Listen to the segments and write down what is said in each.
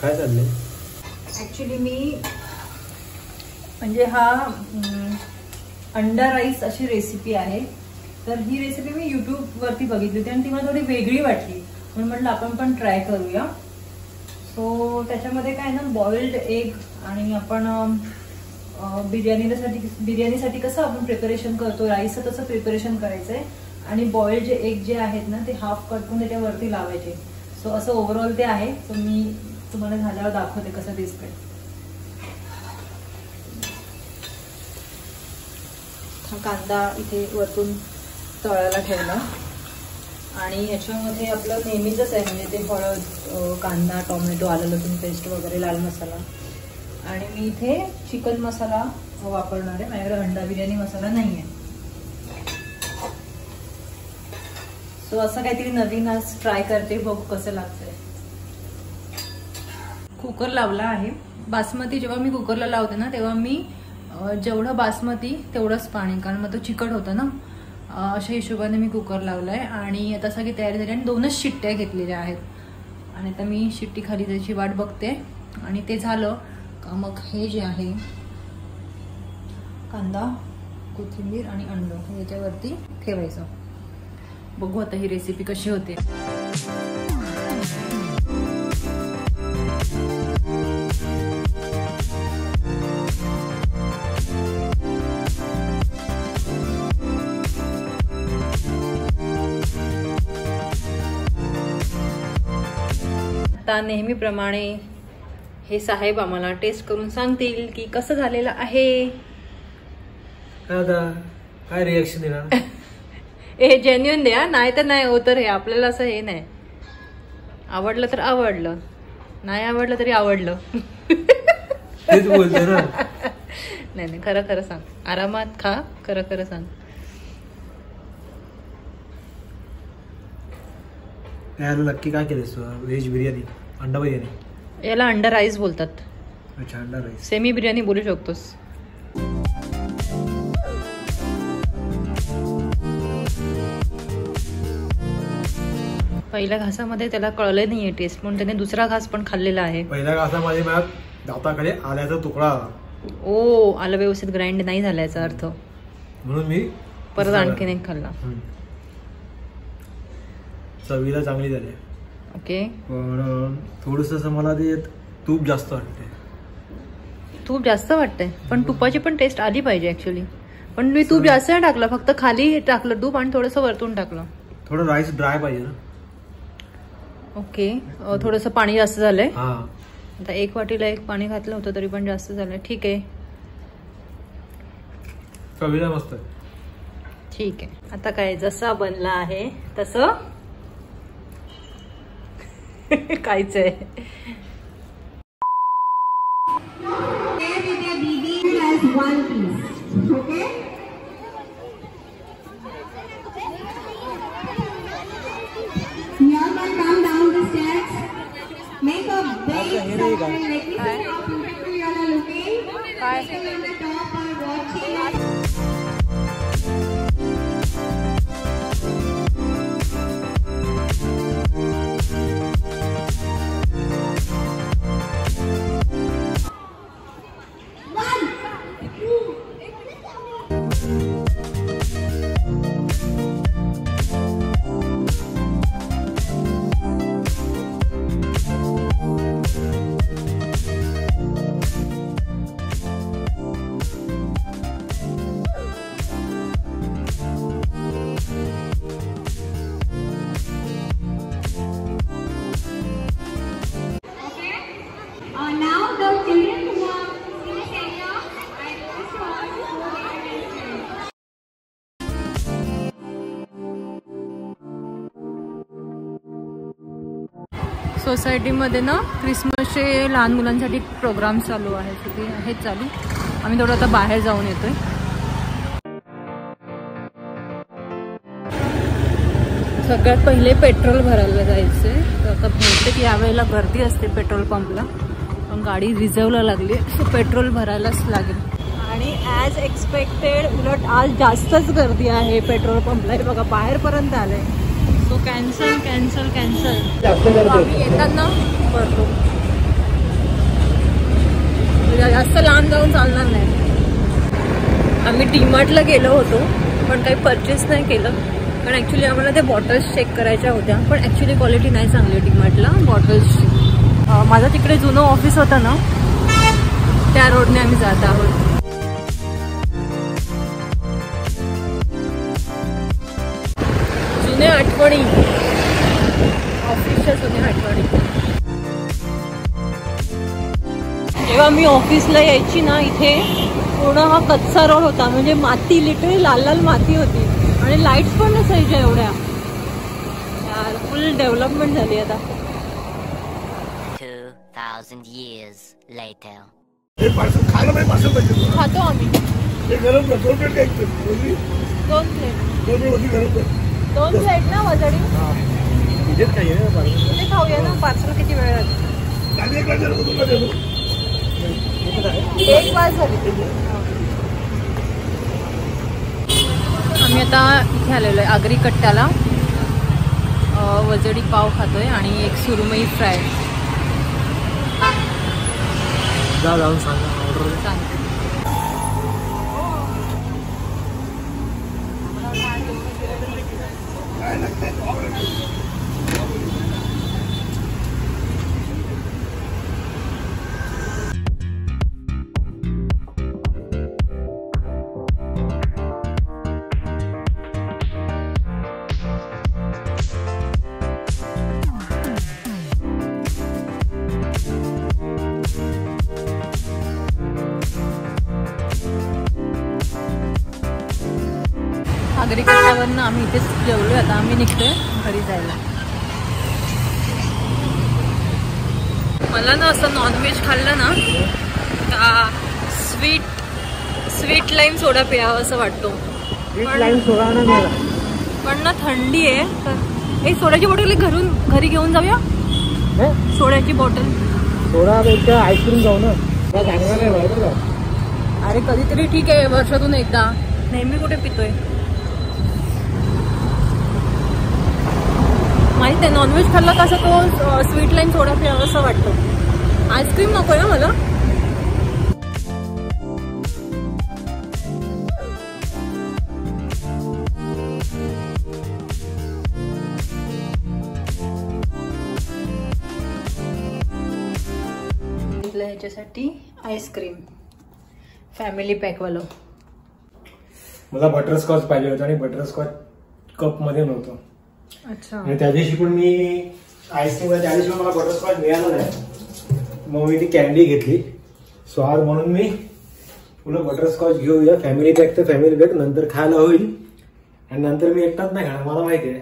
काय चाललंय? ऍक्च्युली मी म्हणजे हा अंडा राईस अशी रेसिपी आहे. तर ही रेसिपी मी YouTube वरती बघितली होती आणि ती मला थोडी वेगळी वाटली, म्हणून म्हटलं आपण पण ट्राय करूया. सो त्याच्यामध्ये काय ना, बॉइल्ड एग आणि आपण बिर्याणीसाठी कसं आपण प्रिपरेशन करतो राईसचं तसं प्रिपरेशन करायचंय. आणि बॉइल्ड जे एग जे आहेत ना ते हाफ कट करून त्याच्यावरती लावायचे. सो असं ओव्हरऑल ते आहे. सो मी तुम्हाला झाल्यावर दाखवते कसं दिसतंय. हा कांदा इथे वरतून तळायला ठेवला आणि ह्याच्यामध्ये आपलं नेहमीच आहे, म्हणजे ते हळद, कांदा, टोमॅटो, आलं लसूण पेस्ट वगैरे, लाल मसाला. आणि मी इथे चिकन मसाला वापरणार आहे, माझ्याकडे अंडा बिर्याणी मसाला नाही आहे. सो असं काहीतरी नवीन आज ट्राय करते, बघू कसं लागतंय. कुकर लावला आहे. बासमती जेव्हा मी कुकरला लावते ना तेव्हा मी जेवढं बासमती तेवढंच पाणी, कारण मग तो चिकट होतं ना, अशा हिशोबाने मी कुकर लावलाय. आणि आता सगळी तयारी झाली आणि 2च शिट्ट्या घेतलेल्या आहेत. आणि आता मी शिट्टी खाली त्याची वाट बघते. आणि ते झालं का मग हे जे आहे कांदा, कोथिंबीर आणि अंड हे याच्यावरती ठेवायचं. बघू आता ही रेसिपी कशी होते. आता नेहमीप्रमाणे हे साहेब आम्हाला टेस्ट करून सांगतील की कसं झालेलं आहे. काय रिएक्शन देणार? हे जेन्युइन द्या, नाही तर नाही हो. तर हे आपल्याला असं हे नाही, आवडलं तर आवडलं, नाही आवडलं तरी आवडलं. तेच बोलतो ना. नाही खरं खरं सांग, आरामात खा, खरं खरं सांग. याला नक्की काय केलंस? व्हेज बिर्याणी, अंडा बिर्याणी? याला अंडा राईस बोलतात. अच्छा, अंडा राईस. सेमी बिर्याणी बोलू शकतोस. पहिल्या घासामध्ये त्याला कळलं नाहीये टेस्ट, म्हणून त्याने दुसरा घास पण खाल्लेला आहे. पहिल्या घासामध्ये मला दाताकडे आल्याचा तुकडा आला. ओ, आलं व्यवस्थित ग्राइंड नाही झाल्याचा अर्थ, म्हणून मी परत आणखीन एक खाल्ला. चवीला चांगली झाली. ओके, पण थोडंसं मला ते तूप जास्त वाटतंय. तूप जास्त वाटतंय, पण तुपाची पण टेस्ट आली पाहिजे ऍक्च्युली. पण मी तूप जास्त नाही टाकलं, फक्त खाली टाकलं तूप आणि थोडंसं वरतून टाकलं. थोडं राईस ड्राय पाहिजे ना. ओके, थोडंसं पाणी जास्त झालंय. आता 1 वाटीला 1 पाणी घातलं होतं तरी पण जास्त झालंय. ठीक आहे, चवीला मस्त. ठीक आहे. आता काय जसा बनला आहे तसं खायचंय. सोसायटीमध्ये ना क्रिसमसचे लहान मुलांसाठी प्रोग्राम चालू आहेत, तिथे आहेत चालू. आम्ही थोडं आता बाहेर जाऊन येतोय. सगळ्यात पहिले पेट्रोल भरायला जायचंय. तर आता बहुतेक यावेळेला गर्दी असते पेट्रोल पंपला, पण गाडी रिझर्वला लागली, सो पेट्रोल भरायलाच लागेल. आणि ॲज एक्सपेक्टेड उलट आज जास्तच गर्दी आहे पेट्रोल पंपला. हे बघा बाहेरपर्यंत आलंय. So cancel cancel cancel. आम्ही येताना भरतो. जास्त लांब जाऊन चालणार नाही. आम्ही डीमार्टला गेलो होतो पण काही परचेस नाही केलं कारण ॲक्च्युली आम्हाला त्या बॉटल्स चेक करायच्या होत्या. पण ॲक्च्युली क्वालिटी नाही चांगली डीमार्टला बॉटल्सची. माझं तिकडे जुनं ऑफिस होतं ना त्या रोडने आम्ही जात आहोत. जुन्या आठवणी, ऑफिसच्या जुन्या आठवणी. जेव्हा मी ऑफिसला यायची ना इथे पूर्ण हा कच्चा रोड होता म्हणजे माती, लिटरली लाल लाल माती होती आणि लाईट्स पण नसायच्या एवढ्या. यार फुल डेव्हलपमेंट झाली आता. 2000 years later. खातो आम्ही 2 प्लेट ना वजडी. इथे खाऊया ना. पार्सल किती वेळ लागेल? 1 वाज झाली. आम्ही आता इथे आलेलो आहे आगरी कट्ट्याला. वजडी पाव खातोय आणि एक सुरमई फ्राय. जाऊन सांगा ऑर्डर सांगते. आगरी कट्ट्यावरनं आम्ही इथेच जेवलो. आता आम्ही निघतोय घरी जायला. मला ना असं नॉनव्हेज खाल्लं ना स्वीट लाईम सोडा प्यावं असं वाटतो. पण ना थंडी आहे तर एक सोड्याची बॉटल घरी घेऊन जाऊया. सोड्याची बॉटल. सोडा आईस्क्रीम जाऊ ना. अरे कधीतरी ठीक आहे वर्षातून एकदा. नेहमी कुठे पितोय. माहित आहे नॉनव्हेज खाल्ला कसं तो स्वीट लाईम सोडा प्यावं असं वाटतं. आईस्क्रीम नको ना मला. ह्याच्यासाठी आईस्क्रीम फॅमिली पॅकवालं. मला बटरस्कॉच पाहिजे होतं आणि बटरस्कॉच कप मध्ये नव्हतं. अच्छा. आणि त्या दिवशी पण मी आईस्क्रीम त्या दिवशी मला बटरस्कॉच मिळालं नाही मग मी ती कॅन्डी घेतली. सो आज म्हणून मी पुन्हा बटरस्कॉच घेऊया. फॅमिली पॅक तर फॅमिली पॅक नंतर खायला होईल आणि नंतर मी एकटाच नाही खाणार मला माहिती आहे.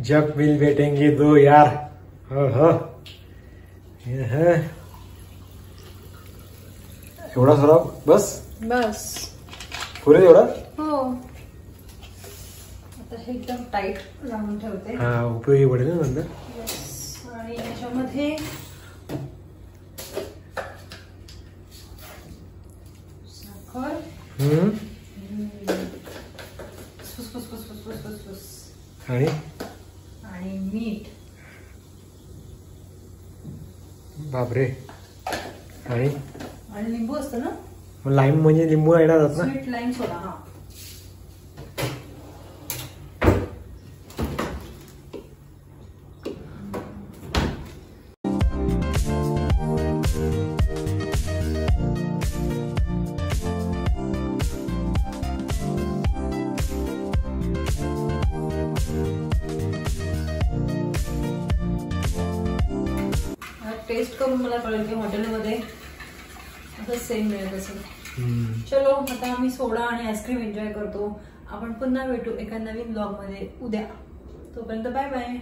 जब मिल बैठेंगे दो यार. एवढा थोडा बस पुरे एवढा. हो आता हे एकदम टाईट लावून ठेवते. हा उपयोगी पडेल ना नंतर. आणि याच्यामध्ये साखर आणि मीठ. बापरे. आणि लिंबू असतं ना. लाईम म्हणजे लिंबू येणार ना. स्वीट लाईम सोडा. हा टेस्ट करून मला कळेल की हॉटेलमध्ये असं सेम मिळत असेल. चलो आता आम्ही सोडा आणि आईस्क्रीम एन्जॉय करतो. आपण पुन्हा भेटू एका नवीन ब्लॉग मध्ये उद्या. तोपर्यंत बाय बाय.